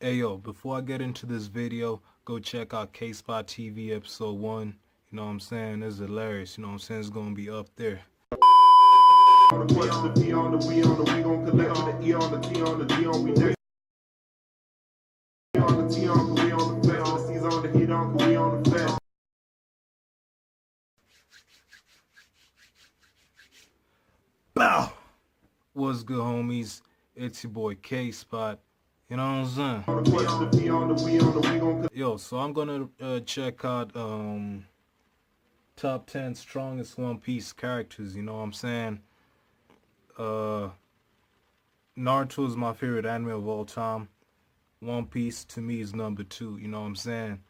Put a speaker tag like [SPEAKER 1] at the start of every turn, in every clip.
[SPEAKER 1] Hey yo, before I get into this video, go check out K-Spot TV episode 1. You know what I'm saying? It's hilarious. You know what I'm saying? It's gonna be up there. On the quest, the P on the we on the we gon' collect with the E on the T on the D on we next. On the T on we on the fest, the C's on the heat on we on the fest. Bow! What's good, homies? It's your boy K-Spot. You know what I'm saying? Yo, so I'm gonna check out top 10 strongest One Piece characters. You know what I'm saying? Naruto is my favorite anime of all time. One Piece to me is number 2. You know what I'm saying?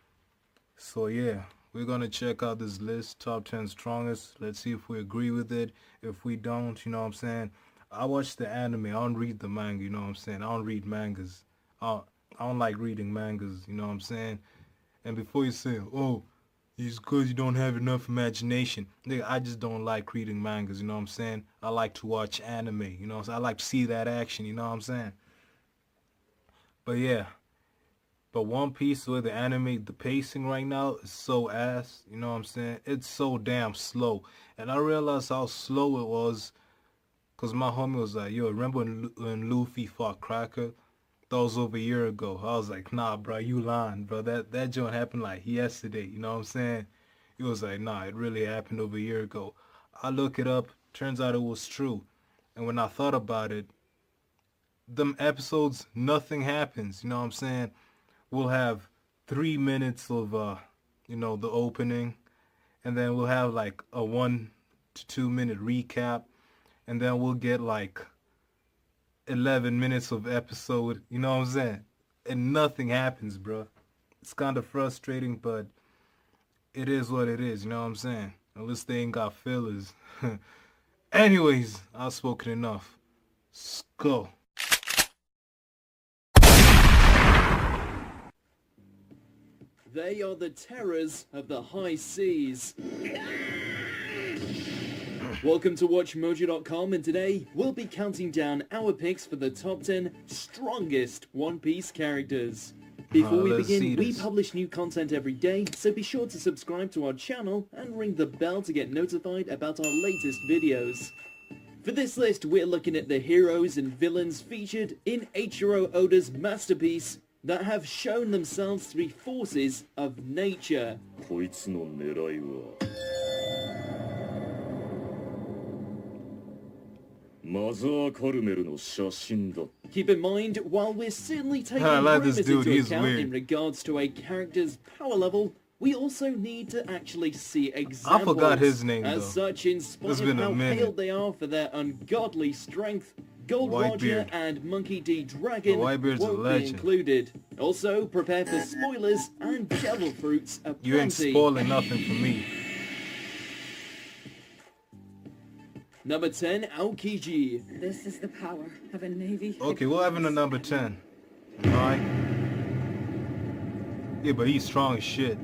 [SPEAKER 1] So yeah, we're gonna check out this list, top 10 strongest. Let's see if we agree with it. If we don't, you know what I'm saying? I watch the anime. I don't read the manga. You know what I'm saying? I don't read mangas. I don't like reading mangas, you know what I'm saying? And before you say, oh, it's because you don't have enough imagination. Nigga, I just don't like reading mangas, you know what I'm saying? I like to watch anime, you know what I'm saying? I like to see that action, you know what I'm saying? But yeah, but One Piece with the anime, the pacing right now is so ass, you know what I'm saying? It's so damn slow. And I realized how slow it was because my homie was like, yo, remember when Luffy fought Cracker? That was over a year ago. I was like, nah, bro, you lying, bro. That joint happened like yesterday, you know what I'm saying? He was like, nah, it really happened over a year ago. I look it up, turns out it was true. And when I thought about it, them episodes, nothing happens, you know what I'm saying? We'll have 3 minutes of, you know, the opening, and then we'll have like a 1 to 2 minute recap, and then we'll get like 11 minutes of episode, you know what I'm saying? And nothing happens, bro. It's kind of frustrating, but it is what it is, you know what I'm saying? At least they ain't got fillers. Anyways, I've spoken enough. Let's go.
[SPEAKER 2] They are the terrors of the high seas. Welcome to WatchMojo.com, and today we'll be counting down our picks for the top 10 strongest One Piece characters. Before we begin, we publish new content every day, so be sure to subscribe to our channel and ring the bell to get notified about our latest videos. For this list, we're looking at the heroes and villains featured in Eiichiro Oda's masterpiece that have shown themselves to be forces of nature. Keep in mind, while we're certainly taking rumors into account in regards to a character's power level, we also need to actually see examples.
[SPEAKER 1] I forgot his name,
[SPEAKER 2] as such, in spite of how hailed they are for their ungodly strength, Gold Roger and Monkey D. Dragon won't be included. Also, prepare for spoilers and devil fruits aplenty.
[SPEAKER 1] You ain't spoiling nothing for me.
[SPEAKER 2] Number 10, Aokiji.
[SPEAKER 3] This is the power of a navy.
[SPEAKER 1] Okay, we're having a number 10. Alright? Yeah, but he's strong as shit.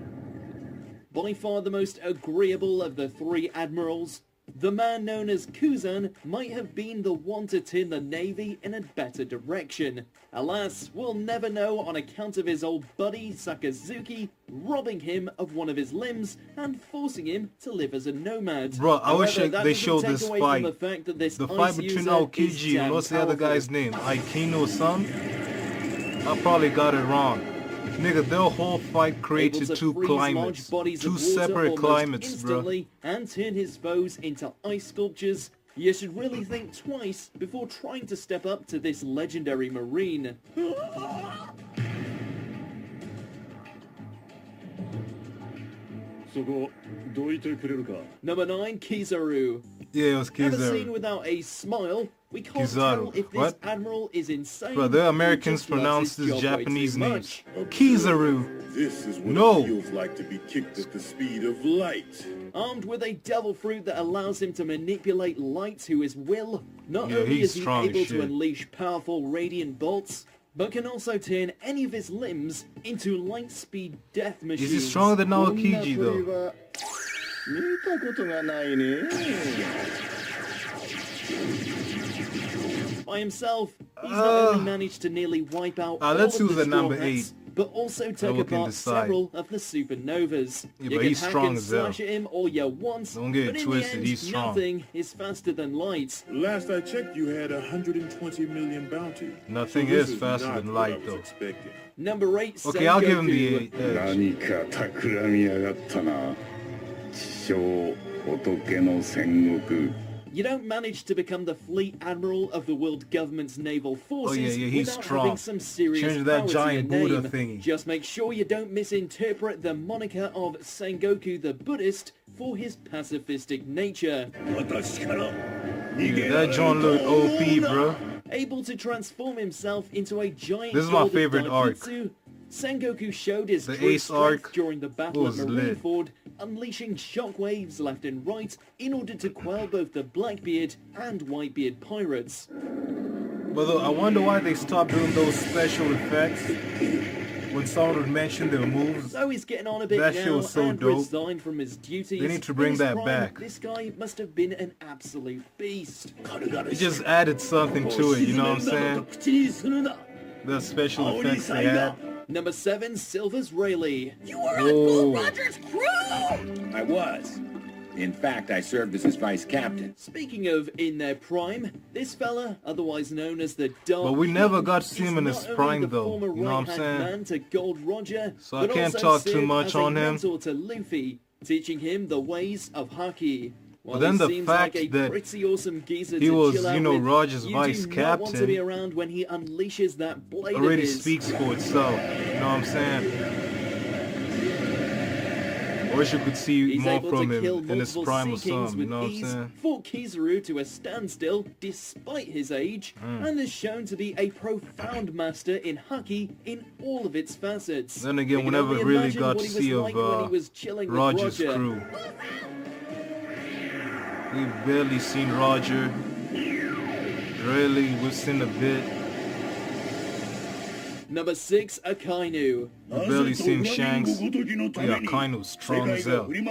[SPEAKER 2] By far the most agreeable of the 3 admirals, the man known as Kuzan might have been the one to turn the navy in a better direction. Alas, we'll never know on account of his old buddy Sakazuki robbing him of one of his limbs and forcing him to live as a nomad.
[SPEAKER 1] Bro, I wish they showed this fight. The fight between Aokiji and what's the other guy's name? Aikino-san? I probably got it wrong. Nigga, their whole fight created 2 climates. 2 separate climates, bro.
[SPEAKER 2] And turn his foes into ice sculptures. You should really think twice before trying to step up to this legendary marine. Number 9, Kizaru.
[SPEAKER 1] Yeah, it was Kizaru.
[SPEAKER 2] Never seen without a smile. We can't tell if this admiral is insane.
[SPEAKER 1] Bro, the Americans pronounce this Japanese name. Kizaru.
[SPEAKER 4] This is what it feels like to be kicked at the speed of light.
[SPEAKER 2] Armed with a devil fruit that allows him to manipulate light to his will, not only is he able to unleash powerful radiant bolts, but can also turn any of his limbs into light-speed death machines.
[SPEAKER 1] Is he stronger than Aokiji, though?
[SPEAKER 2] by himself. He's not only managed to nearly wipe out all
[SPEAKER 1] let's
[SPEAKER 2] of
[SPEAKER 1] choose
[SPEAKER 2] the
[SPEAKER 1] the number
[SPEAKER 2] Straw Hats,
[SPEAKER 1] 8.
[SPEAKER 2] but also took
[SPEAKER 1] we can
[SPEAKER 2] apart
[SPEAKER 1] decide.
[SPEAKER 2] several of the supernovas.
[SPEAKER 1] Yeah,
[SPEAKER 2] You
[SPEAKER 1] but
[SPEAKER 2] can
[SPEAKER 1] he's
[SPEAKER 2] hack
[SPEAKER 1] strong
[SPEAKER 2] and
[SPEAKER 1] as hell.
[SPEAKER 2] slash at him all you want,
[SPEAKER 1] Don't get
[SPEAKER 2] but
[SPEAKER 1] it
[SPEAKER 2] in
[SPEAKER 1] twisted,
[SPEAKER 2] the end,
[SPEAKER 1] he's strong.
[SPEAKER 2] nothing is faster than light.
[SPEAKER 4] Last I checked, you had 120 million bounty.
[SPEAKER 1] Nothing
[SPEAKER 4] So this
[SPEAKER 1] is faster
[SPEAKER 4] not
[SPEAKER 1] than
[SPEAKER 4] what I
[SPEAKER 1] light,
[SPEAKER 4] was
[SPEAKER 1] though.
[SPEAKER 4] expecting.
[SPEAKER 2] Number 8,
[SPEAKER 1] Okay, I'll give him
[SPEAKER 2] Sengoku.
[SPEAKER 1] the edge.
[SPEAKER 5] 何か企みやがったな。地匠仏の戦国。
[SPEAKER 2] You don't manage to become the fleet admiral of the world government's naval forces
[SPEAKER 1] yeah, he's
[SPEAKER 2] without
[SPEAKER 1] strong.
[SPEAKER 2] having some serious
[SPEAKER 1] Change that
[SPEAKER 2] power
[SPEAKER 1] giant
[SPEAKER 2] to your
[SPEAKER 1] Buddha
[SPEAKER 2] name.
[SPEAKER 1] thingy.
[SPEAKER 2] Just make sure you don't misinterpret the moniker of Sengoku the Buddhist for his pacifistic nature.
[SPEAKER 1] Yeah, that John looked OP, bro.
[SPEAKER 2] Able to transform himself into a giant
[SPEAKER 1] This is my
[SPEAKER 2] golden
[SPEAKER 1] favorite arc.
[SPEAKER 2] Daibutsu, Sengoku showed his
[SPEAKER 1] The
[SPEAKER 2] true
[SPEAKER 1] Ace
[SPEAKER 2] strength
[SPEAKER 1] arc
[SPEAKER 2] during the battle at
[SPEAKER 1] was lit.
[SPEAKER 2] Marineford, unleashing shockwaves left and right in order to quell both the Blackbeard and Whitebeard pirates.
[SPEAKER 1] But I wonder why they stopped doing those special effects when someone would mention their moves.
[SPEAKER 2] So he's getting on a bit
[SPEAKER 1] That shit
[SPEAKER 2] now
[SPEAKER 1] was so
[SPEAKER 2] and
[SPEAKER 1] dope.
[SPEAKER 2] resigned from his duties.
[SPEAKER 1] They need to
[SPEAKER 2] In
[SPEAKER 1] bring
[SPEAKER 2] his
[SPEAKER 1] that
[SPEAKER 2] prime,
[SPEAKER 1] back.
[SPEAKER 2] This guy must have been an absolute beast.
[SPEAKER 1] It just added something to it, you know what I'm saying? The special effects they had.
[SPEAKER 2] Number 7, Silver's Rayleigh.
[SPEAKER 6] You were on Gold Roger's crew!
[SPEAKER 7] I was. In fact, I served as his vice captain.
[SPEAKER 2] Speaking of in their prime, this fella, otherwise known as the Dark
[SPEAKER 1] But we never
[SPEAKER 2] King,
[SPEAKER 1] got to see him
[SPEAKER 2] is
[SPEAKER 1] in his
[SPEAKER 2] not only
[SPEAKER 1] prime,
[SPEAKER 2] the
[SPEAKER 1] though.
[SPEAKER 2] former
[SPEAKER 1] You know what I'm
[SPEAKER 2] right-hand
[SPEAKER 1] saying?
[SPEAKER 2] man to Gold Roger,
[SPEAKER 1] So I
[SPEAKER 2] but
[SPEAKER 1] can't
[SPEAKER 2] also
[SPEAKER 1] talk too
[SPEAKER 2] served
[SPEAKER 1] much
[SPEAKER 2] as a
[SPEAKER 1] on him.
[SPEAKER 2] mentor to Luffy, teaching him the ways of haki. While
[SPEAKER 1] then
[SPEAKER 2] he
[SPEAKER 1] the
[SPEAKER 2] seems
[SPEAKER 1] fact
[SPEAKER 2] like a
[SPEAKER 1] that
[SPEAKER 2] pretty awesome geezer
[SPEAKER 1] he
[SPEAKER 2] to
[SPEAKER 1] was,
[SPEAKER 2] chill out
[SPEAKER 1] you know,
[SPEAKER 2] with,
[SPEAKER 1] Roger's
[SPEAKER 2] you
[SPEAKER 1] vice
[SPEAKER 2] do not want to
[SPEAKER 1] captain
[SPEAKER 2] be around when he unleashes that blade
[SPEAKER 1] already
[SPEAKER 2] of his.
[SPEAKER 1] speaks for itself. You know what I'm saying? I wish you could see
[SPEAKER 2] He's
[SPEAKER 1] more
[SPEAKER 2] able
[SPEAKER 1] from
[SPEAKER 2] to kill
[SPEAKER 1] him in his
[SPEAKER 2] multiple
[SPEAKER 1] prime or
[SPEAKER 2] sea kings
[SPEAKER 1] something. You
[SPEAKER 2] with
[SPEAKER 1] know what I'm
[SPEAKER 2] ease,
[SPEAKER 1] saying?
[SPEAKER 2] fought Kizaru to a standstill despite his age, and is shown to be a profound master in haki in all of its facets.
[SPEAKER 1] Then again,
[SPEAKER 2] We
[SPEAKER 1] we
[SPEAKER 2] can
[SPEAKER 1] never
[SPEAKER 2] only
[SPEAKER 1] really
[SPEAKER 2] imagine
[SPEAKER 1] got
[SPEAKER 2] what
[SPEAKER 1] to
[SPEAKER 2] he was
[SPEAKER 1] see
[SPEAKER 2] like when he
[SPEAKER 1] of
[SPEAKER 2] was chilling with
[SPEAKER 1] Roger's
[SPEAKER 2] Roger.
[SPEAKER 1] crew. We've barely seen Roger. Really, we've seen a bit.
[SPEAKER 2] Number 6, Akainu.
[SPEAKER 1] We've barely seen Shanks. Yeah, kind of strong as hell.
[SPEAKER 2] The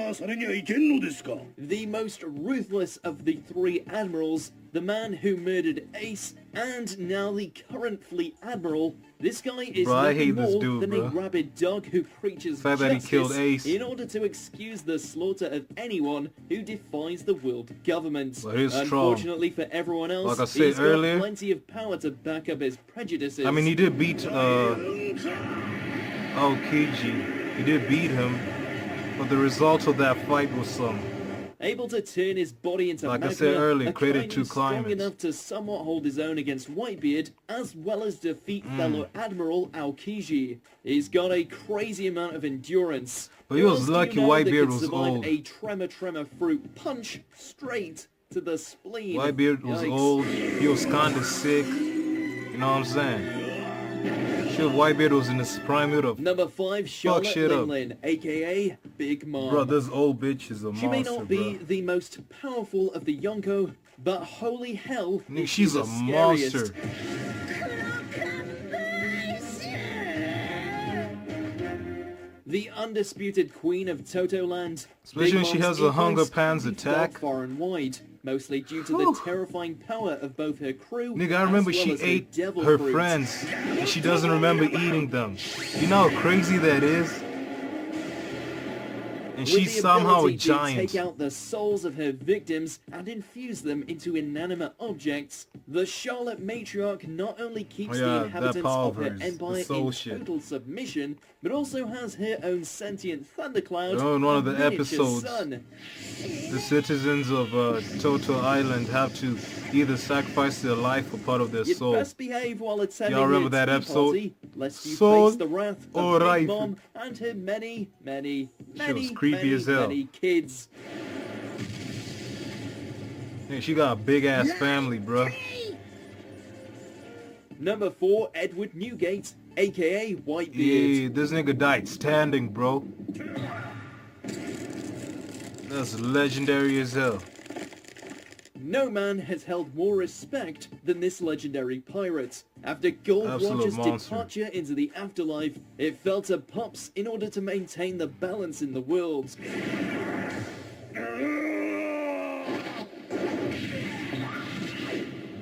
[SPEAKER 2] most ruthless of the 3 admirals, the man who murdered Ace, and now the current fleet admiral. This guy is
[SPEAKER 1] Bro, I
[SPEAKER 2] nothing
[SPEAKER 1] hate this
[SPEAKER 2] more
[SPEAKER 1] dude,
[SPEAKER 2] than
[SPEAKER 1] bro.
[SPEAKER 2] a rabid dog who preaches
[SPEAKER 1] The fact that he
[SPEAKER 2] justice
[SPEAKER 1] killed Ace.
[SPEAKER 2] in order to excuse the slaughter of anyone who defies the world government.
[SPEAKER 1] But he's strong.
[SPEAKER 2] Unfortunately for everyone else,
[SPEAKER 1] Like I said
[SPEAKER 2] he's got
[SPEAKER 1] earlier,
[SPEAKER 2] plenty of power to back up his prejudices.
[SPEAKER 1] I mean, he did beat, Kiji. He did beat him. But the result of that fight was some.
[SPEAKER 2] Able to turn his body into
[SPEAKER 1] Like I
[SPEAKER 2] magma,
[SPEAKER 1] said earlier, credit
[SPEAKER 2] Akainu
[SPEAKER 1] to
[SPEAKER 2] is strong
[SPEAKER 1] climates.
[SPEAKER 2] enough to somewhat hold his own against Whitebeard, as well as defeat fellow Admiral Aokiji. He's got a crazy amount of endurance.
[SPEAKER 1] But he
[SPEAKER 2] Who
[SPEAKER 1] was
[SPEAKER 2] else do you
[SPEAKER 1] lucky
[SPEAKER 2] know that
[SPEAKER 1] Whitebeard
[SPEAKER 2] could
[SPEAKER 1] was
[SPEAKER 2] survive
[SPEAKER 1] old.
[SPEAKER 2] a tremor fruit punch straight to the spleen.
[SPEAKER 1] Whitebeard was
[SPEAKER 2] Yikes.
[SPEAKER 1] old. He was kind of sick. You know what I'm saying? Sure, Whitebeard was in his prime. He would have.
[SPEAKER 2] Number 5, Charlotte
[SPEAKER 1] shit up.
[SPEAKER 2] Linlin, aka Big Mom.
[SPEAKER 1] Bro, this old bitch is a
[SPEAKER 2] She may
[SPEAKER 1] monster,
[SPEAKER 2] not be
[SPEAKER 1] bro.
[SPEAKER 2] the most powerful of the Yonko, but holy hell,
[SPEAKER 1] Nigga,
[SPEAKER 2] is
[SPEAKER 1] she's
[SPEAKER 2] she
[SPEAKER 1] a
[SPEAKER 2] the scariest.
[SPEAKER 1] monster.
[SPEAKER 2] The undisputed queen of Totoland.
[SPEAKER 1] Especially
[SPEAKER 2] Big
[SPEAKER 1] when she
[SPEAKER 2] Mom's
[SPEAKER 1] has a Hunger
[SPEAKER 2] influence
[SPEAKER 1] Pan's
[SPEAKER 2] can be felt
[SPEAKER 1] attack.
[SPEAKER 2] far and wide, mostly due to
[SPEAKER 1] Whew.
[SPEAKER 2] the terrifying power of both her crew.
[SPEAKER 1] Nigga, I remember
[SPEAKER 2] as well
[SPEAKER 1] she
[SPEAKER 2] as
[SPEAKER 1] ate
[SPEAKER 2] devil
[SPEAKER 1] her
[SPEAKER 2] fruit.
[SPEAKER 1] friends, and she doesn't remember eating them. You know how crazy that is? And
[SPEAKER 2] With
[SPEAKER 1] she's
[SPEAKER 2] the
[SPEAKER 1] somehow a
[SPEAKER 2] ability to
[SPEAKER 1] giant.
[SPEAKER 2] take out the souls of her victims and infuse them into inanimate objects, the Charlotte matriarch not only keeps
[SPEAKER 1] Oh yeah,
[SPEAKER 2] the
[SPEAKER 1] that
[SPEAKER 2] inhabitants
[SPEAKER 1] power
[SPEAKER 2] of her
[SPEAKER 1] verse, the
[SPEAKER 2] empire
[SPEAKER 1] soul
[SPEAKER 2] in
[SPEAKER 1] shit.
[SPEAKER 2] total submission, but also has her own sentient thundercloud
[SPEAKER 1] Oh, in one of
[SPEAKER 2] and
[SPEAKER 1] the
[SPEAKER 2] miniature
[SPEAKER 1] episodes,
[SPEAKER 2] sun.
[SPEAKER 1] The citizens of Toto Island have to either sacrifice their life or part of their
[SPEAKER 2] You
[SPEAKER 1] soul.
[SPEAKER 2] best behave while attending
[SPEAKER 1] Y'all remember
[SPEAKER 2] her
[SPEAKER 1] that
[SPEAKER 2] tea
[SPEAKER 1] episode?
[SPEAKER 2] party, lest you
[SPEAKER 1] Soul
[SPEAKER 2] face the wrath
[SPEAKER 1] or
[SPEAKER 2] of Big
[SPEAKER 1] rifle?
[SPEAKER 2] Mom and her many, many,
[SPEAKER 1] Shit was
[SPEAKER 2] many,
[SPEAKER 1] creepy
[SPEAKER 2] many,
[SPEAKER 1] as hell.
[SPEAKER 2] many kids.
[SPEAKER 1] Yeah, she got a big ass family, bro.
[SPEAKER 2] Number 4, Edward Newgate, aka Whitebeard.
[SPEAKER 1] Yeah, this nigga died standing, bro. That's legendary as hell.
[SPEAKER 2] No man has held more respect than this legendary pirate. After Gold
[SPEAKER 1] Absolute
[SPEAKER 2] Roger's
[SPEAKER 1] monster.
[SPEAKER 2] departure into the afterlife, it fell to Pops in order to maintain the balance in the world.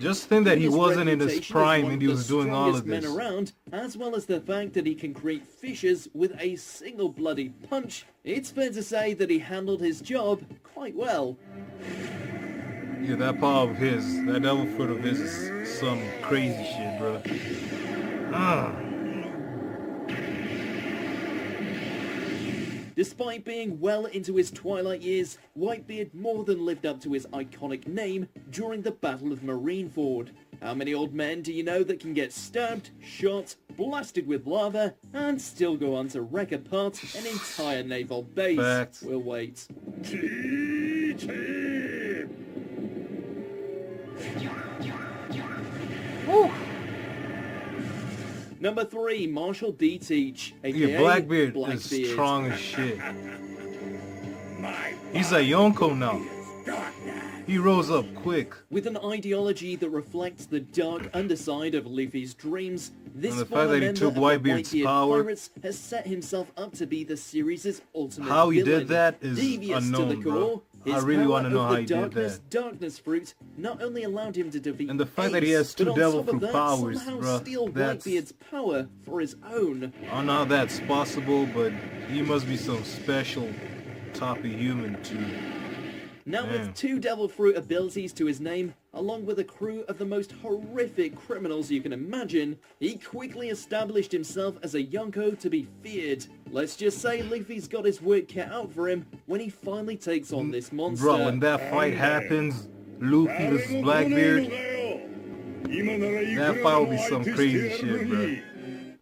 [SPEAKER 1] Just think that he
[SPEAKER 2] His
[SPEAKER 1] wasn't in his
[SPEAKER 2] reputation as
[SPEAKER 1] prime
[SPEAKER 2] one
[SPEAKER 1] and he
[SPEAKER 2] of
[SPEAKER 1] was
[SPEAKER 2] the
[SPEAKER 1] doing all of
[SPEAKER 2] strongest
[SPEAKER 1] this.
[SPEAKER 2] men around, as well as the fact that he can create fissures with a single bloody punch, it's fair to say that he handled his job quite well.
[SPEAKER 1] Yeah, that power of his, that devil fruit of his is some crazy shit, bro.
[SPEAKER 2] Despite being well into his twilight years, Whitebeard more than lived up to his iconic name during the Battle of Marineford. How many old men do you know that can get stabbed, shot, blasted with lava, and still go on to wreck apart an entire naval base?
[SPEAKER 1] Facts.
[SPEAKER 2] We'll wait. Number 3, Marshall D. Teach, aka
[SPEAKER 1] Yeah, Blackbeard is
[SPEAKER 2] Blackbeard.
[SPEAKER 1] strong as shit. He's a Yonko now. He rose up quick.
[SPEAKER 2] With an ideology that reflects the dark underside of Luffy's dreams, this
[SPEAKER 1] And the fact
[SPEAKER 2] former
[SPEAKER 1] that he
[SPEAKER 2] member
[SPEAKER 1] took
[SPEAKER 2] of the
[SPEAKER 1] Whitebeard's
[SPEAKER 2] Whitebeard
[SPEAKER 1] power-
[SPEAKER 2] Pirates has set himself up to be the series' ultimate
[SPEAKER 1] How he
[SPEAKER 2] villain.
[SPEAKER 1] did that is
[SPEAKER 2] Devious to the
[SPEAKER 1] unknown, bro.
[SPEAKER 2] core,
[SPEAKER 1] I
[SPEAKER 2] his
[SPEAKER 1] really
[SPEAKER 2] power
[SPEAKER 1] wanna know
[SPEAKER 2] of
[SPEAKER 1] how
[SPEAKER 2] the
[SPEAKER 1] he did
[SPEAKER 2] darkness,
[SPEAKER 1] that.
[SPEAKER 2] Darkness fruit not only allowed him to defeat
[SPEAKER 1] And the fact that he
[SPEAKER 2] Ace,
[SPEAKER 1] has two
[SPEAKER 2] but on
[SPEAKER 1] devil
[SPEAKER 2] top of
[SPEAKER 1] fruit
[SPEAKER 2] that,
[SPEAKER 1] powers,
[SPEAKER 2] somehow
[SPEAKER 1] bro,
[SPEAKER 2] steal
[SPEAKER 1] that's-
[SPEAKER 2] Whitebeard's power for his own.
[SPEAKER 1] I don't know how that's possible, but he must be some special type of human too.
[SPEAKER 2] Now
[SPEAKER 1] Man.
[SPEAKER 2] with 2 devil fruit abilities to his name, along with a crew of the most horrific criminals you can imagine, he quickly established himself as a Yonko to be feared. Let's just say Luffy's got his work cut out for him when he finally takes on this monster.
[SPEAKER 1] Bro, when that fight happens, Luffy versus Blackbeard, that fight will be some crazy shit, bro.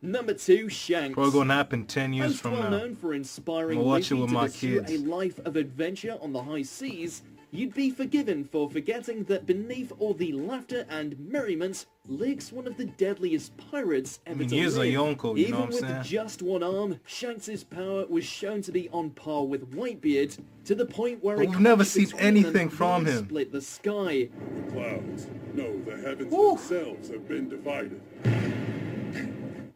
[SPEAKER 2] Number 2, Shanks.
[SPEAKER 1] Probably gonna happen 10 years
[SPEAKER 2] Most
[SPEAKER 1] from
[SPEAKER 2] well
[SPEAKER 1] now.
[SPEAKER 2] known for inspiring
[SPEAKER 1] I'ma watch it
[SPEAKER 2] Luffy
[SPEAKER 1] with
[SPEAKER 2] to
[SPEAKER 1] my
[SPEAKER 2] pursue
[SPEAKER 1] kids.
[SPEAKER 2] a life of adventure on the high seas, you'd be forgiven for forgetting that beneath all the laughter and merriment lurks one of the deadliest pirates ever to
[SPEAKER 1] he is a
[SPEAKER 2] live.
[SPEAKER 1] Yonko, you
[SPEAKER 2] Even
[SPEAKER 1] know what I'm
[SPEAKER 2] with
[SPEAKER 1] saying?
[SPEAKER 2] just one arm, Shanks' power was shown to be on par with Whitebeard, to the point where
[SPEAKER 1] But
[SPEAKER 2] a
[SPEAKER 1] we've never
[SPEAKER 2] clash
[SPEAKER 1] seen
[SPEAKER 2] between
[SPEAKER 1] anything
[SPEAKER 2] them
[SPEAKER 1] from
[SPEAKER 2] nearly
[SPEAKER 1] him.
[SPEAKER 2] split the sky.
[SPEAKER 4] The clouds. No, the heavens themselves have been divided.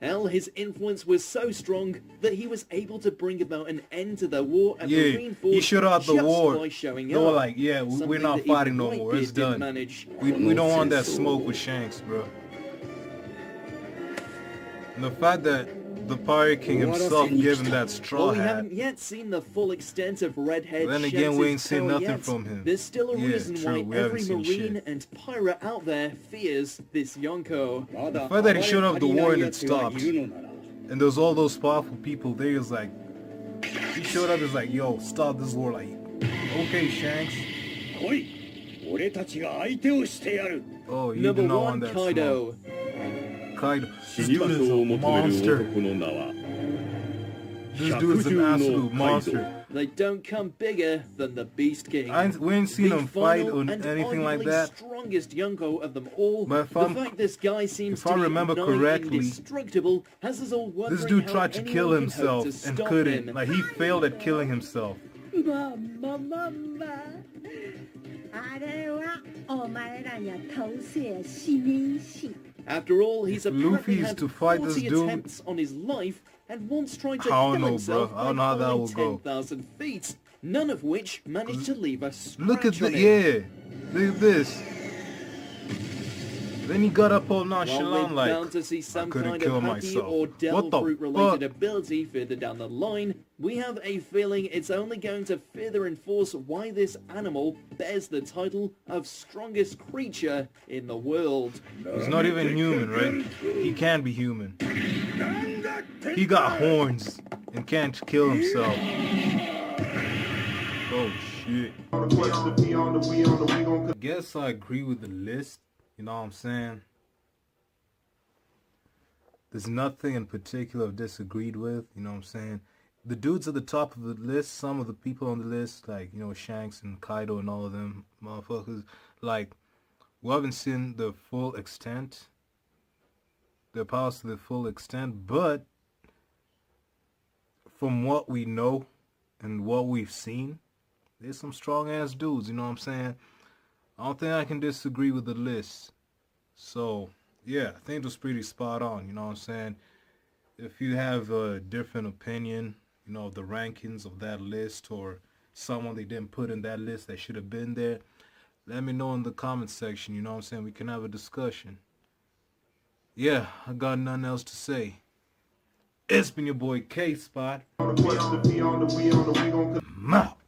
[SPEAKER 2] Hell, his influence was so strong that he was able to bring about an end to the war at
[SPEAKER 1] Yeah,
[SPEAKER 2] Marineford
[SPEAKER 1] he shut out the
[SPEAKER 2] just
[SPEAKER 1] war.
[SPEAKER 2] by showing
[SPEAKER 1] They were
[SPEAKER 2] up.
[SPEAKER 1] like, yeah, we're
[SPEAKER 2] Something
[SPEAKER 1] not
[SPEAKER 2] that even
[SPEAKER 1] fighting no more. It's
[SPEAKER 2] Whitebeard didn't
[SPEAKER 1] done.
[SPEAKER 2] manage.
[SPEAKER 1] We don't want that smoke with Shanks, bro. And the fact that the Pirate King himself gave him that straw
[SPEAKER 2] While we
[SPEAKER 1] hat,
[SPEAKER 2] haven't yet seen the full extent of Redhead
[SPEAKER 1] Then again, we
[SPEAKER 2] Shanks'
[SPEAKER 1] ain't seen
[SPEAKER 2] power
[SPEAKER 1] nothing
[SPEAKER 2] yet,
[SPEAKER 1] from him.
[SPEAKER 2] There's still a
[SPEAKER 1] Yeah,
[SPEAKER 2] reason
[SPEAKER 1] true,
[SPEAKER 2] why
[SPEAKER 1] we haven't
[SPEAKER 2] every
[SPEAKER 1] seen
[SPEAKER 2] Marine
[SPEAKER 1] shit.
[SPEAKER 2] and pirate out there fears this Yonko.
[SPEAKER 1] the fact that he showed up the war and it stopped, and there's all those powerful people there, is like, he showed up, is like, yo, stop this war, like, okay, Shanks. Oh, you
[SPEAKER 2] Number
[SPEAKER 1] do not
[SPEAKER 2] 1,
[SPEAKER 1] want that
[SPEAKER 2] Kaido.
[SPEAKER 1] smoke. Kaido. This
[SPEAKER 5] 死に
[SPEAKER 1] dude
[SPEAKER 5] 場
[SPEAKER 1] is
[SPEAKER 5] 所を
[SPEAKER 1] a
[SPEAKER 5] 求める
[SPEAKER 1] monster.
[SPEAKER 5] 男の名は
[SPEAKER 1] This dude is an absolute monster.
[SPEAKER 2] They don't come bigger than the Beast King.
[SPEAKER 1] We ain't seen
[SPEAKER 2] The
[SPEAKER 1] him fight
[SPEAKER 2] final
[SPEAKER 1] or
[SPEAKER 2] and
[SPEAKER 1] anything like
[SPEAKER 2] arguably
[SPEAKER 1] that.
[SPEAKER 2] strongest Yonko of them all.
[SPEAKER 1] But if
[SPEAKER 2] The
[SPEAKER 1] I'm-
[SPEAKER 2] fact this guy seems
[SPEAKER 1] if
[SPEAKER 2] to
[SPEAKER 1] I
[SPEAKER 2] be
[SPEAKER 1] remember
[SPEAKER 2] nigh
[SPEAKER 1] correctly,
[SPEAKER 2] indestructible has us all wondering
[SPEAKER 1] This dude
[SPEAKER 2] how
[SPEAKER 1] tried to kill
[SPEAKER 2] anyone can hope
[SPEAKER 1] himself
[SPEAKER 2] to
[SPEAKER 1] and
[SPEAKER 2] stop
[SPEAKER 1] couldn't.
[SPEAKER 2] him.
[SPEAKER 1] Like, he failed at killing himself.
[SPEAKER 6] あれはお前らには通せやしねえし。
[SPEAKER 2] After all, he's
[SPEAKER 1] If
[SPEAKER 2] apparently
[SPEAKER 1] Luffy is
[SPEAKER 2] had
[SPEAKER 1] to fight
[SPEAKER 2] 40
[SPEAKER 1] this dude-
[SPEAKER 2] attempts on his life and once tried to
[SPEAKER 1] I don't
[SPEAKER 2] kill
[SPEAKER 1] know,
[SPEAKER 2] himself
[SPEAKER 1] bro. I don't know how
[SPEAKER 2] by
[SPEAKER 1] that
[SPEAKER 2] falling
[SPEAKER 1] will go.
[SPEAKER 2] 10,000 feet, none of which managed to leave a
[SPEAKER 1] Look at
[SPEAKER 2] scratch
[SPEAKER 1] the,
[SPEAKER 2] on him.
[SPEAKER 1] yeah. Look at this. Then he got up all
[SPEAKER 2] While
[SPEAKER 1] nonchalant
[SPEAKER 2] we're
[SPEAKER 1] like,
[SPEAKER 2] bound to see some
[SPEAKER 1] couldn't
[SPEAKER 2] kind
[SPEAKER 1] kill
[SPEAKER 2] of happy
[SPEAKER 1] myself.
[SPEAKER 2] or
[SPEAKER 1] What
[SPEAKER 2] devil
[SPEAKER 1] the
[SPEAKER 2] fruit related
[SPEAKER 1] fuck?
[SPEAKER 2] ability further down the line, we have a feeling it's only going to further enforce why this animal bears the title of strongest creature in the world.
[SPEAKER 1] he's not even human, right? He can't be human. He got horns and can't kill himself. Oh shit. I guess I agree with the list, you know what I'm saying? There's nothing in particular I've disagreed with, you know what I'm saying? The dudes at the top of the list, some of the people on the list, like, you know, Shanks and Kaido and all of them motherfuckers, like, we haven't seen the full extent, their powers to the full extent, but from what we know and what we've seen, there's some strong ass dudes, you know what I'm saying? I don't think I can disagree with the list. So, yeah, I think it was pretty spot on, you know what I'm saying? If you have a different opinion, you know, of the rankings of that list or someone they didn't put in that list that should have been there, let me know in the comment section, you know what I'm saying? We can have a discussion. Yeah, I got nothing else to say. It's been your boy K-Spot. I'm out.